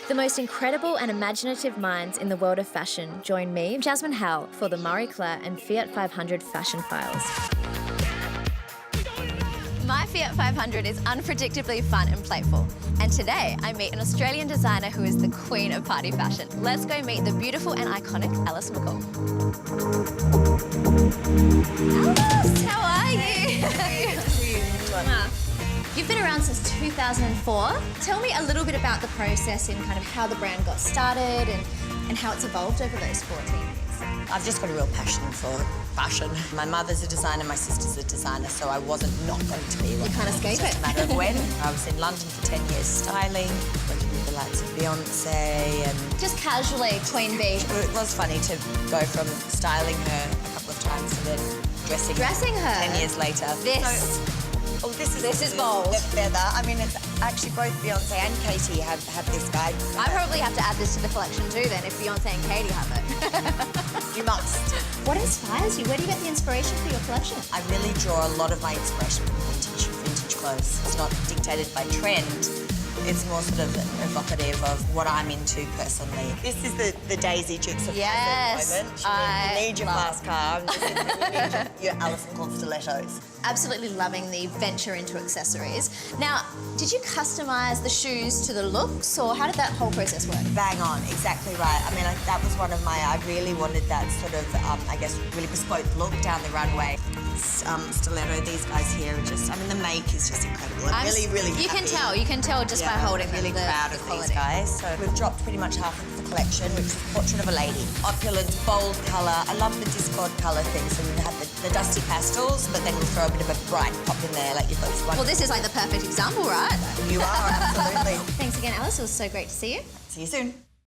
The most incredible and imaginative minds in the world of fashion join me, Jasmin, for the Marie Claire and Fiat 500 Fashion Files. My Fiat 500 is unpredictably fun and playful. And today, I meet an Australian designer who is the queen of party fashion. Let's go meet the beautiful and iconic Alice McCall. Alice, how are you? You've been around since 2004. Tell me a little bit about the process and kind of how the brand got started and how it's evolved over those 14 years. I've just got a real passion for fashion. My mother's a designer, my sister's a designer, so I wasn't not going to be one. You can't escape it. It's just a matter of when. I was in London for 10 years styling, working with the likes of Beyonce and... Just casually, Queen Bee. It was funny to go from styling her a couple of times to then dressing her 10 years later. This is bold. The feather. I mean, it's actually both Beyonce and Katie have this guide. I probably have to add this to the collection too then, if Beyonce and Katie have it. You must. What inspires you? Where do you get the inspiration for your collection? I really draw a lot of my inspiration from vintage clothes. It's not dictated by trend. It's more sort of evocative of what I'm into personally. This is the Daisy Dukes of yes, moment. You need your fast car. You need your Alice McCall stilettos. Absolutely loving the venture into accessories. Now, did you customise the shoes to the looks, or how did that whole process work? Bang on, exactly right. I mean, that was one of my, I really wanted that sort of, I guess, really bespoke look down the runway. Stiletto, these guys here are just, I mean, the make is just incredible. I'm really You happy. can tell just by holding them. I'm really proud of these guys. So we've dropped pretty much half of the collection, which is Portrait of a Lady. Opulent, bold colour. I love the Discord colour thing. So we have the dusty pastels, but then we throw a bit of a bright pop in there, like you've got this one. Well, this is like the perfect example, right? You are, absolutely. Thanks again, Alice. It was so great to see you. See you soon.